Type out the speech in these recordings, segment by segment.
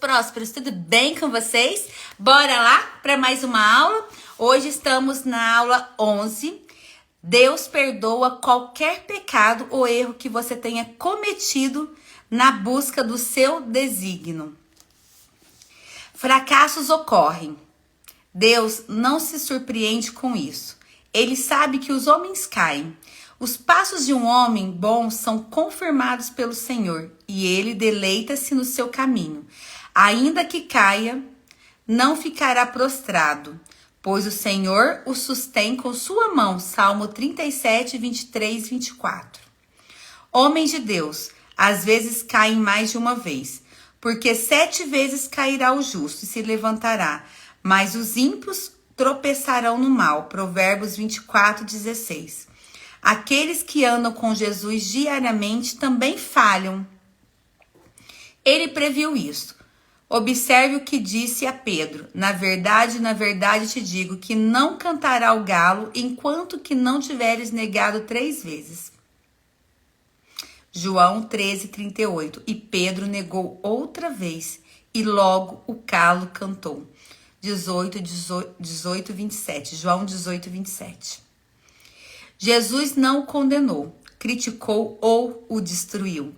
prósperos, tudo bem com vocês? Bora lá para mais uma aula? Hoje estamos na aula 11. Deus perdoa qualquer pecado ou erro que você tenha cometido na busca do seu desígnio. Fracassos ocorrem. Deus não se surpreende com isso. Ele sabe que os homens caem. Os passos de um homem bom são confirmados pelo Senhor e ele deleita-se no seu caminho. Ainda que caia, não ficará prostrado, pois o Senhor o sustém com sua mão. Salmo 37, 23, 24. Homens de Deus, às vezes caem mais de uma vez, porque 7 vezes cairá o justo e se levantará, mas os ímpios tropeçarão no mal. Provérbios 24, 16. Aqueles que andam com Jesus diariamente também falham. Ele previu isso. Observe o que disse a Pedro. Na verdade te digo que não cantará o galo enquanto que não tiveres negado 3 vezes. João 13, 38. E Pedro negou outra vez e logo o galo cantou. 18, 27. João 18, 27. Jesus não o condenou, criticou ou o destruiu.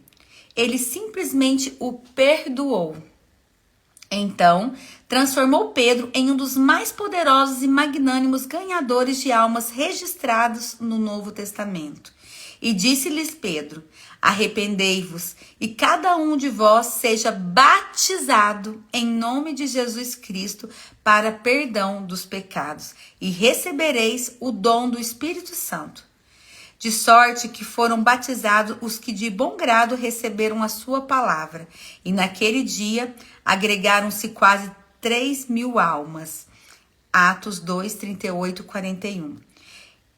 Ele simplesmente o perdoou. Então, transformou Pedro em um dos mais poderosos e magnânimos ganhadores de almas registrados no Novo Testamento. E disse-lhes Pedro: arrependei-vos e cada um de vós seja batizado em nome de Jesus Cristo para perdão dos pecados e recebereis o dom do Espírito Santo. De sorte que foram batizados os que de bom grado receberam a sua palavra. E naquele dia agregaram-se quase 3.000 almas. Atos 2, 38, 41.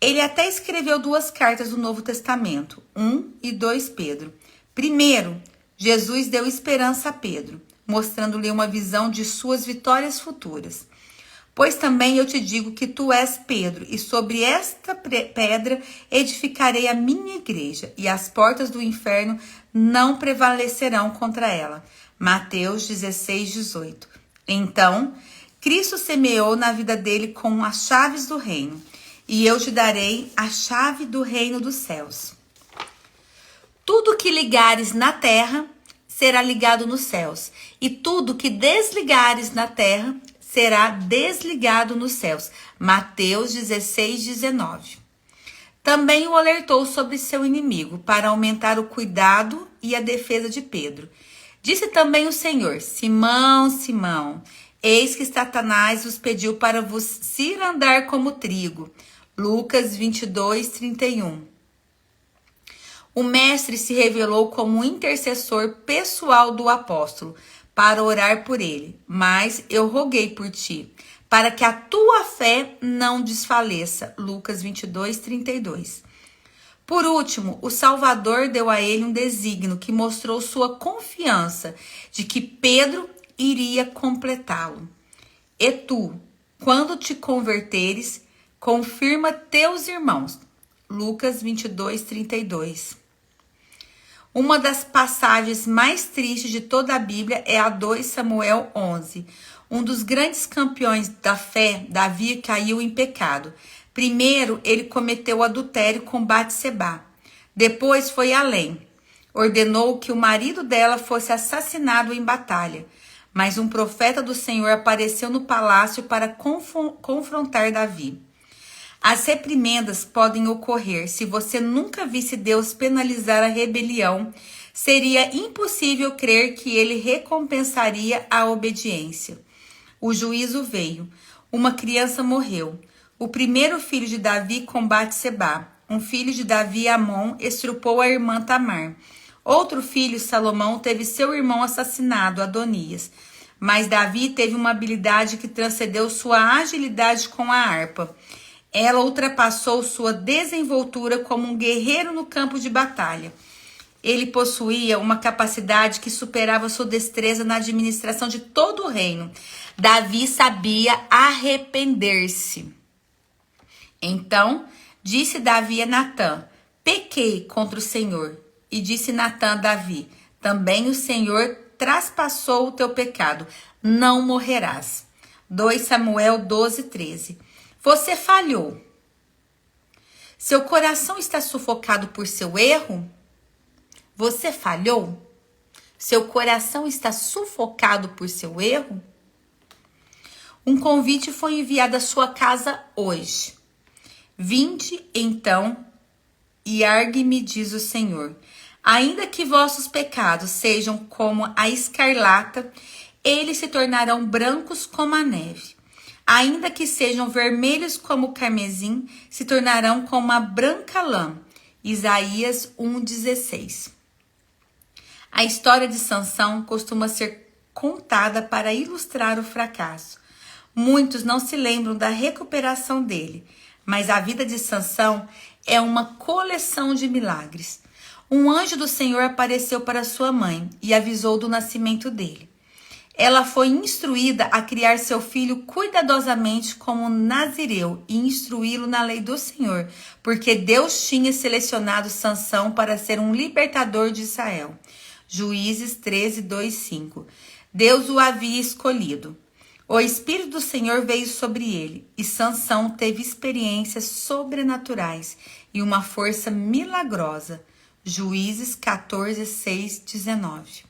Ele até escreveu 2 cartas do Novo Testamento, 1 e 2 Pedro. Primeiro, Jesus deu esperança a Pedro, mostrando-lhe uma visão de suas vitórias futuras. Pois também eu te digo que tu és Pedro, e sobre esta pedra edificarei a minha igreja, e as portas do inferno não prevalecerão contra ela. Mateus 16, 18. Então, Cristo semeou na vida dele com as chaves do reino. E eu te darei a chave do reino dos céus. Tudo que ligares na terra será ligado nos céus. E tudo que desligares na terra será desligado nos céus. Mateus 16, 19. Também o alertou sobre seu inimigo, para aumentar o cuidado e a defesa de Pedro. Disse também o Senhor: Simão, Simão, eis que Satanás vos pediu para vos cirandar como trigo. Lucas 22, 31. O mestre se revelou como um intercessor pessoal do apóstolo para orar por ele. Mas eu roguei por ti, para que a tua fé não desfaleça. Lucas 22, 32. Por último, o Salvador deu a ele um desígnio que mostrou sua confiança de que Pedro iria completá-lo. E tu, quando te converteres, confirma teus irmãos. Lucas 22, 32. Uma das passagens mais tristes de toda a Bíblia é a 2 Samuel 11. Um dos grandes campeões da fé, Davi, caiu em pecado. Primeiro, ele cometeu adultério com Batsebá. Depois foi além. Ordenou que o marido dela fosse assassinado em batalha. Mas um profeta do Senhor apareceu no palácio para confrontar Davi. As reprimendas podem ocorrer. Se você nunca visse Deus penalizar a rebelião, seria impossível crer que ele recompensaria a obediência. O juízo veio. Uma criança morreu. O primeiro filho de Davi com Batsebá. Um filho de Davi, Amon, estrupou a irmã Tamar. Outro filho, Salomão, teve seu irmão assassinado, Adonias. Mas Davi teve uma habilidade que transcendeu sua agilidade com a harpa. Ela ultrapassou sua desenvoltura como um guerreiro no campo de batalha. Ele possuía uma capacidade que superava sua destreza na administração de todo o reino. Davi sabia arrepender-se. Então, disse Davi a Natã: pequei contra o Senhor. E disse Natã a Davi: também o Senhor traspassou o teu pecado, não morrerás. 2 Samuel 12:13. Você falhou. Seu coração está sufocado por seu erro? Você falhou? Seu coração está sufocado por seu erro? Um convite foi enviado à sua casa hoje. Vinde, então, e argue-me, diz o Senhor. Ainda que vossos pecados sejam como a escarlata, eles se tornarão brancos como a neve. Ainda que sejam vermelhos como o carmesim, se tornarão como a branca lã. Isaías 1:16. A história de Sansão costuma ser contada para ilustrar o fracasso. Muitos não se lembram da recuperação dele, mas a vida de Sansão é uma coleção de milagres. Um anjo do Senhor apareceu para sua mãe e avisou do nascimento dele. Ela foi instruída a criar seu filho cuidadosamente como nazireu e instruí-lo na lei do Senhor, porque Deus tinha selecionado Sansão para ser um libertador de Israel. Juízes 13:2-5. Deus o havia escolhido. O Espírito do Senhor veio sobre ele, e Sansão teve experiências sobrenaturais e uma força milagrosa. Juízes 14:6-19.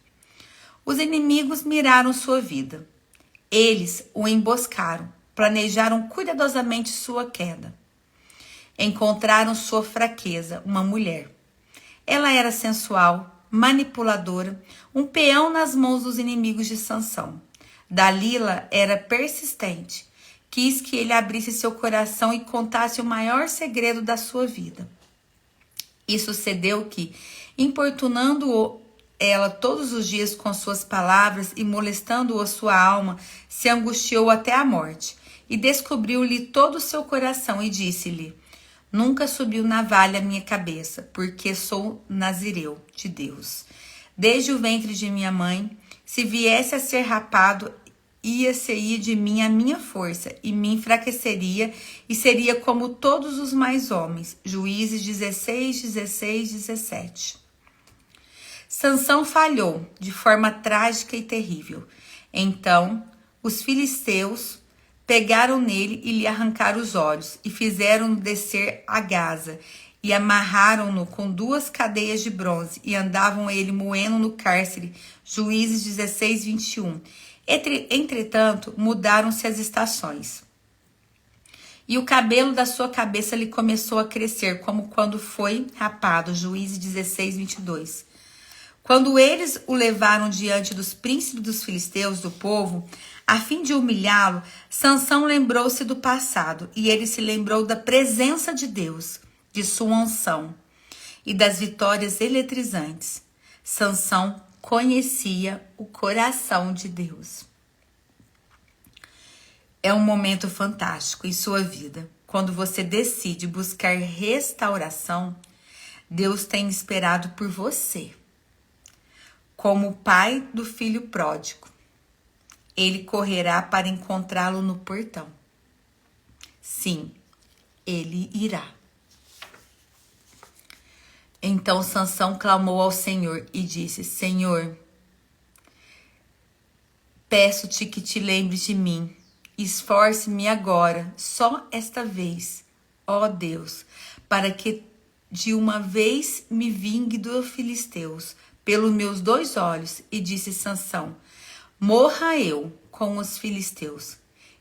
Os inimigos miraram sua vida. Eles o emboscaram, planejaram cuidadosamente sua queda. Encontraram sua fraqueza, uma mulher. Ela era sensual, manipuladora, um peão nas mãos dos inimigos de Sansão. Dalila era persistente, quis que ele abrisse seu coração e contasse o maior segredo da sua vida. E sucedeu que, importunando-o ela todos os dias com suas palavras e molestando-o a sua alma, se angustiou até a morte. E descobriu-lhe todo o seu coração e disse-lhe: Nunca subiu navalha a minha cabeça, porque sou nazireu de Deus. Desde o ventre de minha mãe, se viesse a ser rapado, ia-se de mim a minha força, e me enfraqueceria, e seria como todos os mais homens. Juízes 16:16-17. Sansão falhou de forma trágica e terrível. Então, os filisteus pegaram nele e lhe arrancaram os olhos, e fizeram-no descer a Gaza, e amarraram-no com 2 cadeias de bronze, e andavam ele moendo no cárcere. Juízes 16:21. Entretanto, mudaram-se as estações. E o cabelo da sua cabeça lhe começou a crescer, como quando foi rapado. Juízes 16:22. Quando eles o levaram diante dos príncipes dos filisteus do povo, a fim de humilhá-lo, Sansão lembrou-se do passado, e ele se lembrou da presença de Deus, de sua unção e das vitórias eletrizantes. Sansão conhecia o coração de Deus. É um momento fantástico em sua vida. Quando você decide buscar restauração, Deus tem esperado por você. Como o pai do filho pródigo, ele correrá para encontrá-lo no portão. Sim, ele irá. Então Sansão clamou ao Senhor e disse: Senhor, peço-te que te lembres de mim. Esforce-me agora, só esta vez, ó Deus, para que de uma vez me vingue dos filisteus pelos meus 2 olhos. E disse Sansão: morra eu com os filisteus.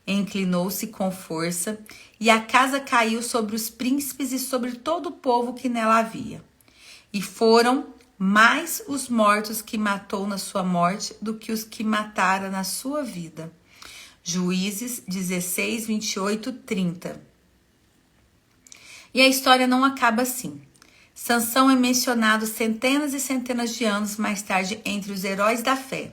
Inclinou-se com força, e a casa caiu sobre os príncipes e sobre todo o povo que nela havia. E foram mais os mortos que matou na sua morte do que os que matara na sua vida. Juízes 16:28-30. E a história não acaba assim. Sansão é mencionado centenas e centenas de anos mais tarde entre os heróis da fé.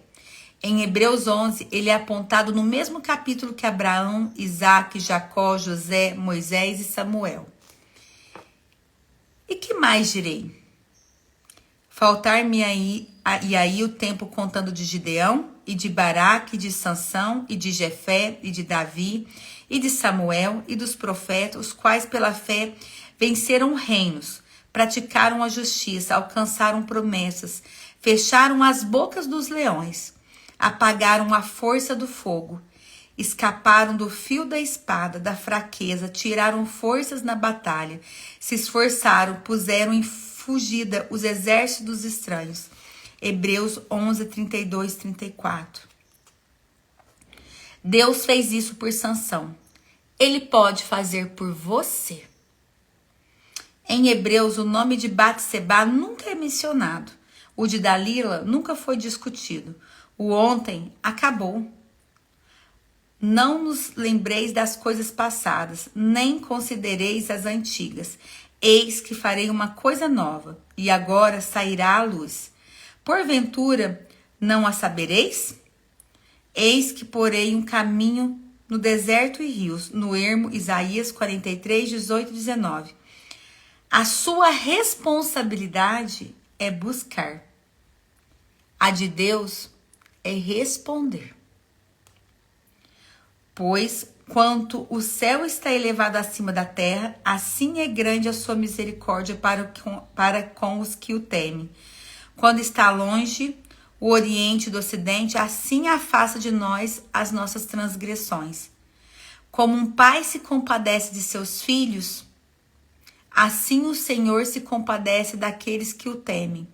Em Hebreus 11, ele é apontado no mesmo capítulo que Abraão, Isaac, Jacó, José, Moisés e Samuel. E que mais direi? Faltar-me aí o tempo contando de Gideão, e de Baraque, e de Sansão, e de Jefé, e de Davi, e de Samuel, e dos profetas, os quais pela fé venceram reinos, praticaram a justiça, alcançaram promessas, Fecharam as bocas dos leões, apagaram a força do fogo, escaparam do fio da espada, da fraqueza, tiraram forças na batalha, se esforçaram, puseram em fugida os exércitos dos estranhos. Hebreus 11, 32, 34. Deus fez isso por Sansão. Ele pode fazer por você. Em Hebreus, o nome de Batseba nunca é mencionado. O de Dalila nunca foi discutido. O ontem acabou. Não nos lembreis das coisas passadas, nem considereis as antigas. Eis que farei uma coisa nova, e agora sairá à luz. Porventura, não a sabereis? Eis que porei um caminho no deserto e rios, no ermo, Isaías 43, 18 e 19. A sua responsabilidade é buscar. A de Deus é responder. Pois, quanto o céu está elevado acima da terra, assim é grande a sua misericórdia para com os que o temem. Quando está longe o oriente do ocidente, assim afasta de nós as nossas transgressões. Como um pai se compadece de seus filhos, assim o Senhor se compadece daqueles que o temem,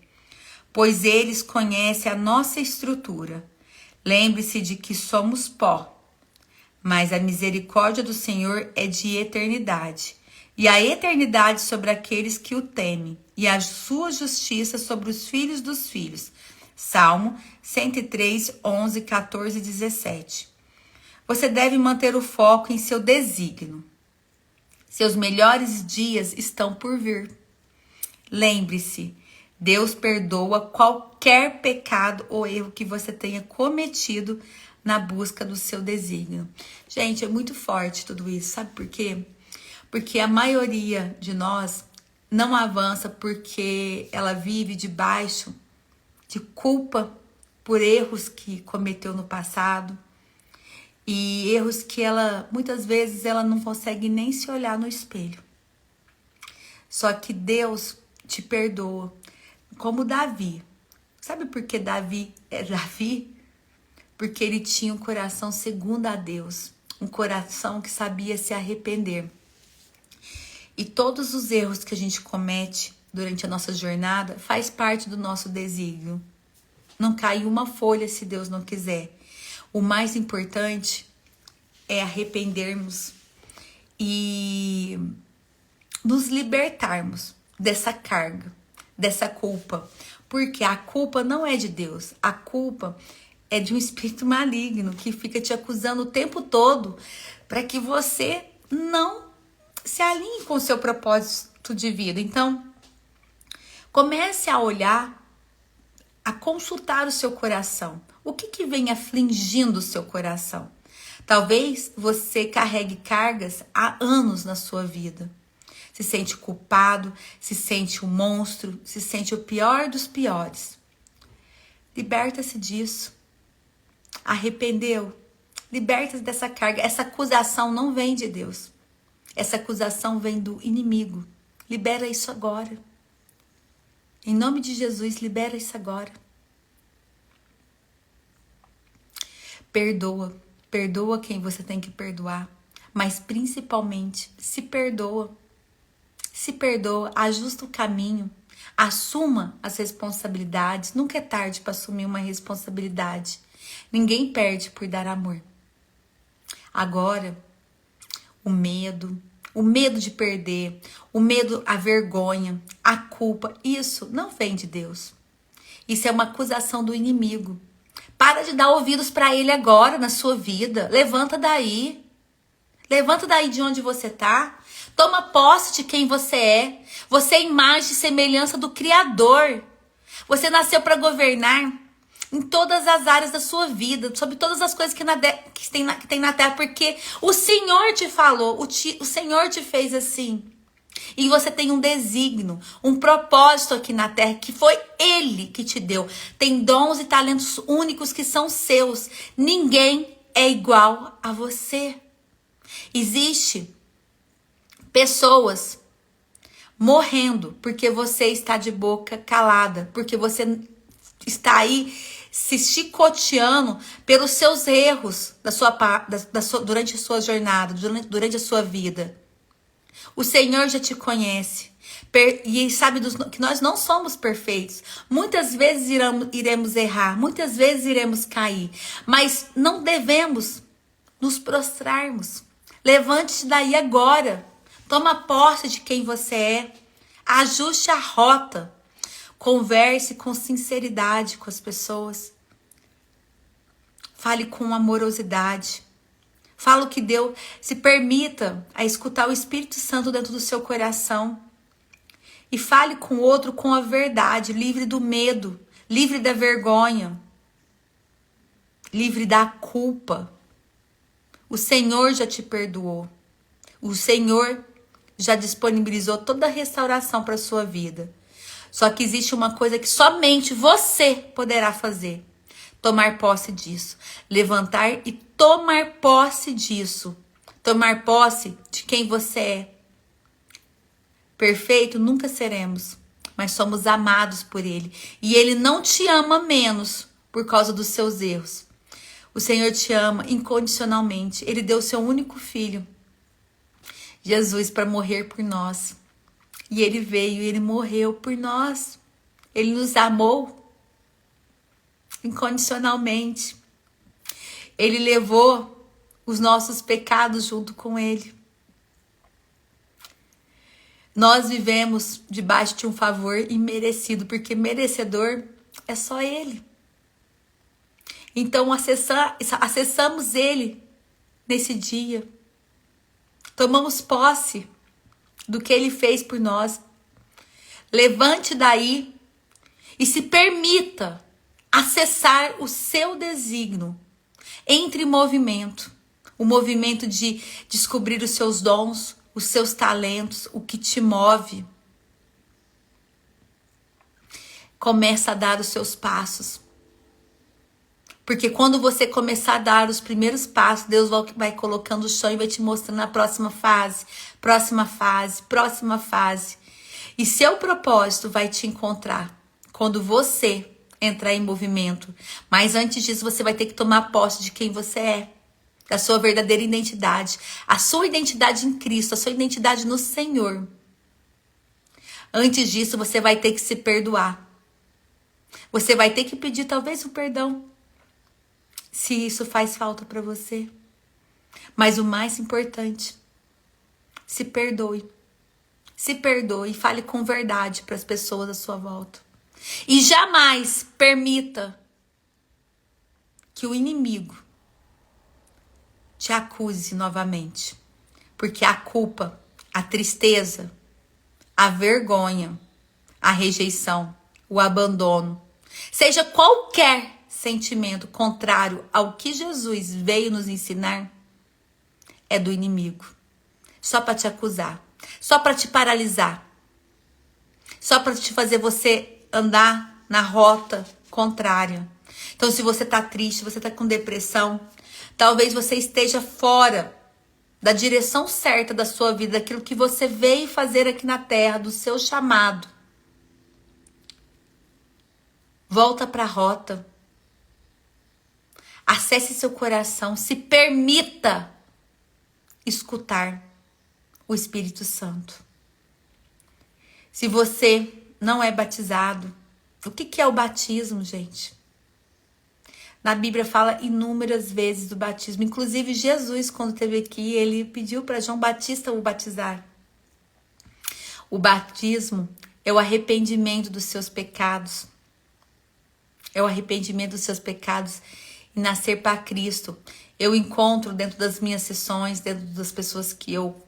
pois eles conhecem a nossa estrutura. Lembre-se de que somos pó, mas a misericórdia do Senhor é de eternidade, e a eternidade sobre aqueles que o temem, e a sua justiça sobre os filhos dos filhos. Salmo 103, 11, 14 e 17. Você deve manter o foco em seu desígnio. Seus melhores dias estão por vir. Lembre-se, Deus perdoa qualquer pecado ou erro que você tenha cometido na busca do seu desígnio. Gente, é muito forte tudo isso, sabe por quê? Porque a maioria de nós não avança porque ela vive debaixo de culpa por erros que cometeu no passado e erros que muitas vezes ela não consegue nem se olhar no espelho. Só que Deus te perdoa, como Davi. Sabe por que Davi é Davi? Porque ele tinha um coração segundo a Deus, um coração que sabia se arrepender. E todos os erros que a gente comete durante a nossa jornada faz parte do nosso desígnio. Não cai uma folha se Deus não quiser. O mais importante é arrependermos e nos libertarmos dessa carga, dessa culpa. Porque a culpa não é de Deus. A culpa é de um espírito maligno que fica te acusando o tempo todo para que você não se alinhe com o seu propósito de vida. Então, comece a olhar, a consultar o seu coração. O que vem afligindo o seu coração? Talvez você carregue cargas há anos na sua vida. Se sente culpado, se sente um monstro, se sente o pior dos piores. Liberta-se disso. Arrependeu? Liberta-se dessa carga. Essa acusação não vem de Deus. Essa acusação vem do inimigo. Libera isso agora. Em nome de Jesus, libera isso agora. Perdoa. Perdoa quem você tem que perdoar. Mas principalmente, se perdoa. Se perdoa, ajusta o caminho. Assuma as responsabilidades. Nunca é tarde para assumir uma responsabilidade. Ninguém perde por dar amor. Agora, o medo de perder, o medo, a vergonha, a culpa, isso não vem de Deus. Isso é uma acusação do inimigo. Para de dar ouvidos para ele agora na sua vida. Levanta daí. Levanta daí de onde você tá. Toma posse de quem você é. Você é imagem e semelhança do Criador. Você nasceu para governar em todas as áreas da sua vida, sobre todas as coisas que tem na terra, porque o Senhor te falou, o Senhor te fez assim. E você tem um desígnio, um propósito aqui na terra, que foi Ele que te deu. Tem dons e talentos únicos que são seus. Ninguém é igual a você. Existe pessoas morrendo porque você está de boca calada, porque você está aí se chicoteando pelos seus erros durante a sua jornada, durante a sua vida. O Senhor já te conhece e sabe que nós não somos perfeitos. Muitas vezes iremos errar, muitas vezes iremos cair, mas não devemos nos prostrarmos. Levante-te daí agora. Toma posse de quem você é. Ajuste a rota. Converse com sinceridade com as pessoas. Fale com amorosidade. Fala o que Deus, se permita a escutar o Espírito Santo dentro do seu coração. E fale com o outro com a verdade, livre do medo, livre da vergonha, livre da culpa. O Senhor já te perdoou. O Senhor já disponibilizou toda a restauração para a sua vida. Só que existe uma coisa que somente você poderá fazer. Tomar posse disso. Levantar e tomar posse disso. Tomar posse de quem você é. Perfeito nunca seremos, mas somos amados por Ele. E Ele não te ama menos por causa dos seus erros. O Senhor te ama incondicionalmente. Ele deu o seu único filho, Jesus, para morrer por nós. E Ele veio, Ele morreu por nós. Ele nos amou incondicionalmente. Ele levou os nossos pecados junto com Ele. Nós vivemos debaixo de um favor imerecido, porque merecedor é só Ele. Então acessamos Ele nesse dia. Tomamos posse do que Ele fez por nós. Levante daí e se permita acessar o seu desígnio. Entre em movimento. O movimento de descobrir os seus dons, os seus talentos, o que te move. Começa a dar os seus passos. Porque quando você começar a dar os primeiros passos, Deus vai colocando o chão e vai te mostrando a próxima fase, próxima fase, próxima fase. E seu propósito vai te encontrar quando você entrar em movimento. Mas antes disso, você vai ter que tomar posse de quem você é. Da sua verdadeira identidade. A sua identidade em Cristo, a sua identidade no Senhor. Antes disso, você vai ter que se perdoar. Você vai ter que pedir talvez o perdão. Se isso faz falta para você. Mas o mais importante, se perdoe. Se perdoe e fale com verdade para as pessoas à sua volta. E jamais permita que o inimigo te acuse novamente. Porque a culpa, a tristeza, a vergonha, a rejeição, o abandono, seja qualquer sentimento contrário ao que Jesus veio nos ensinar, é do inimigo. Só para te acusar, só para te paralisar, só para te fazer você andar na rota contrária. Então, se você tá triste, você tá com depressão, talvez você esteja fora da direção certa da sua vida, daquilo que você veio fazer aqui na terra, do seu chamado. Volta para a rota. Acesse seu coração, se permita escutar o Espírito Santo. Se você não é batizado, o que é o batismo, gente? Na Bíblia fala inúmeras vezes do batismo. Inclusive Jesus, quando esteve aqui, ele pediu para João Batista o batizar. O batismo é o arrependimento dos seus pecados. É o arrependimento dos seus pecados e nascer para Cristo. Eu encontro dentro das minhas sessões, dentro das pessoas que eu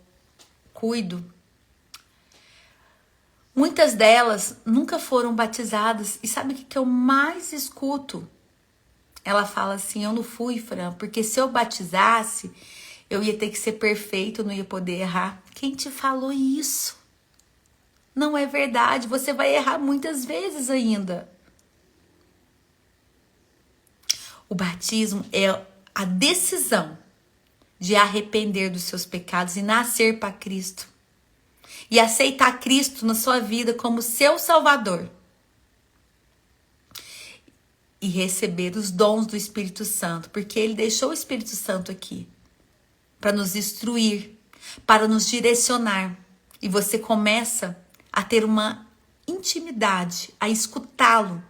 cuido, muitas delas nunca foram batizadas. E sabe o que eu mais escuto? Ela fala assim, eu não fui, Fran, porque se eu batizasse, eu ia ter que ser perfeito, eu não ia poder errar. Quem te falou isso? Não é verdade, você vai errar muitas vezes ainda. O batismo é a decisão de arrepender dos seus pecados e nascer para Cristo. E aceitar Cristo na sua vida como seu Salvador. e receber os dons do Espírito Santo, porque ele deixou o Espírito Santo aqui para nos instruir, para nos direcionar. E você começa a ter uma intimidade, a escutá-lo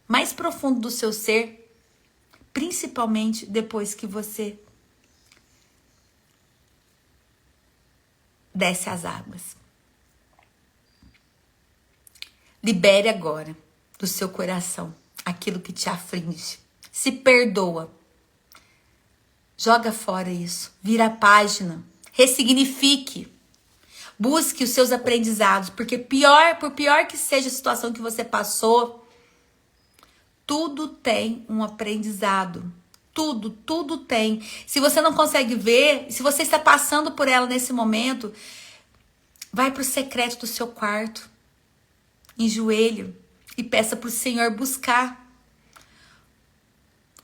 mais profundo do seu ser, principalmente depois que você desce as águas. Libere agora do seu coração aquilo que te aflige. Se perdoa. Joga fora isso. Vira a página. Ressignifique. Busque os seus aprendizados, porque por pior que seja a situação que você passou, tudo tem um aprendizado. Tudo tem. Se você não consegue ver, se você está passando por ela nesse momento, vai para o secreto do seu quarto, em joelho, e peça para o Senhor buscar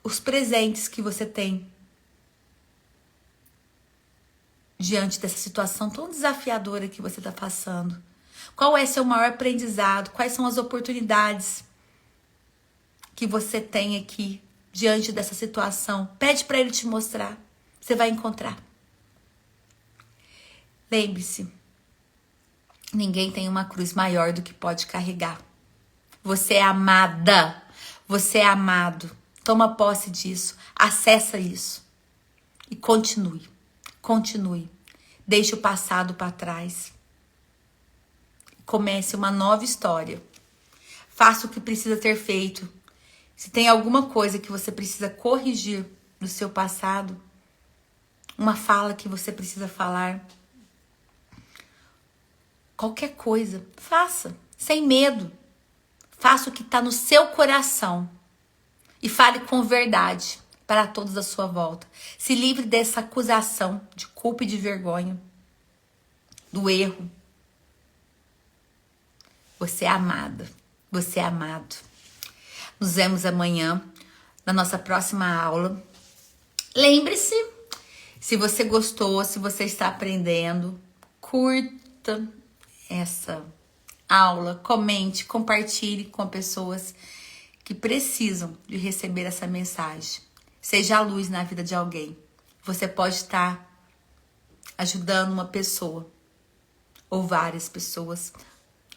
os presentes que você tem diante dessa situação tão desafiadora que você está passando. Qual é seu maior aprendizado? Quais são as oportunidades que você tem aqui diante dessa situação? Pede para ele te mostrar. Você vai encontrar. Lembre-se, ninguém tem uma cruz maior do que pode carregar. Você é amada. Você é amado. Toma posse disso. Acessa isso. E continue. Continue. Deixe o passado para trás. Comece uma nova história. Faça o que precisa ter feito. Se tem alguma coisa que você precisa corrigir no seu passado, uma fala que você precisa falar, qualquer coisa, faça, sem medo. Faça o que está no seu coração e fale com verdade para todos à sua volta. Se livre dessa acusação de culpa e de vergonha, do erro. Você é amada, você é amado. Nos vemos amanhã na nossa próxima aula. Lembre-se, se você gostou, se você está aprendendo, curta essa aula, comente, compartilhe com pessoas que precisam de receber essa mensagem. Seja a luz na vida de alguém. Você pode estar ajudando uma pessoa, ou várias pessoas,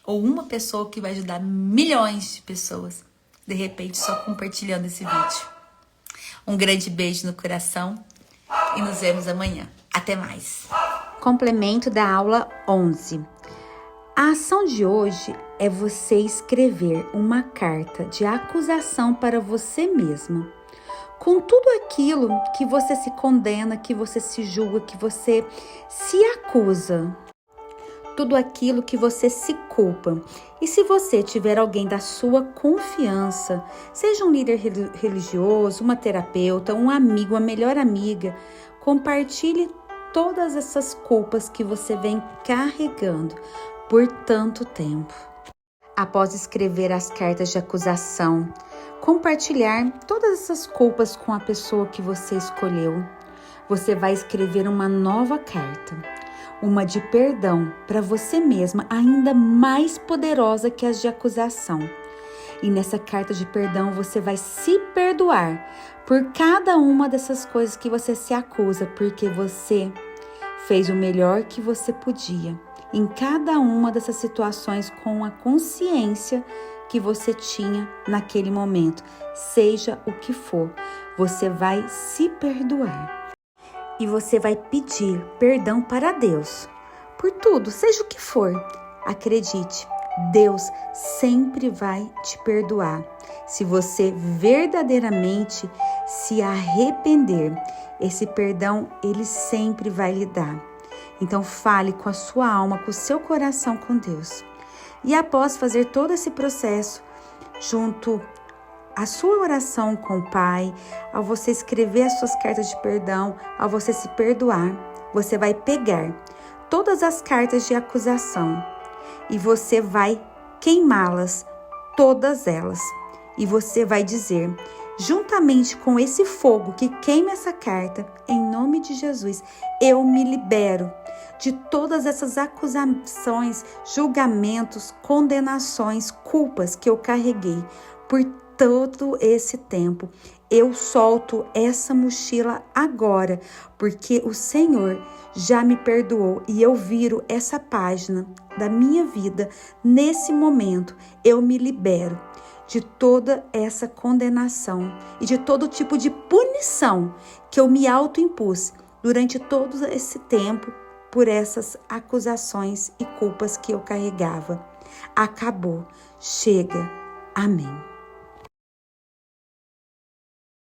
ou uma pessoa que vai ajudar milhões de pessoas, de repente só compartilhando esse vídeo. Um grande beijo no coração e nos vemos amanhã. Até mais. Complemento da aula 11. A ação de hoje é você escrever uma carta de acusação para você mesma, com tudo aquilo que você se condena, que você se julga, que você se acusa, tudo aquilo que você se culpa. E se você tiver alguém da sua confiança, seja um líder religioso, uma terapeuta, um amigo, uma melhor amiga, compartilhe todas essas culpas que você vem carregando por tanto tempo. Após escrever as cartas de acusação, compartilhar todas essas culpas com a pessoa que você escolheu, você vai escrever uma nova carta, uma de perdão para você mesma, ainda mais poderosa que as de acusação. E nessa carta de perdão você vai se perdoar por cada uma dessas coisas que você se acusa, porque você fez o melhor que você podia em cada uma dessas situações com a consciência que você tinha naquele momento. Seja o que for, você vai se perdoar. E você vai pedir perdão para Deus por tudo, seja o que for. Acredite, Deus sempre vai te perdoar. Se você verdadeiramente se arrepender, esse perdão Ele sempre vai lhe dar. Então fale com a sua alma, com o seu coração com Deus. E após fazer todo esse processo, junto à sua oração com o Pai, ao você escrever as suas cartas de perdão, ao você se perdoar, você vai pegar todas as cartas de acusação e você vai queimá-las, todas elas. E você vai dizer, juntamente com esse fogo que queima essa carta, em nome de Jesus, eu me libero de todas essas acusações, julgamentos, condenações, culpas que eu carreguei por todo esse tempo. Eu solto essa mochila agora, porque o Senhor já me perdoou e eu viro essa página da minha vida. Nesse momento, eu me libero de toda essa condenação e de todo tipo de punição que eu me autoimpus durante todo esse tempo por essas acusações e culpas que eu carregava. Acabou. Chega. Amém.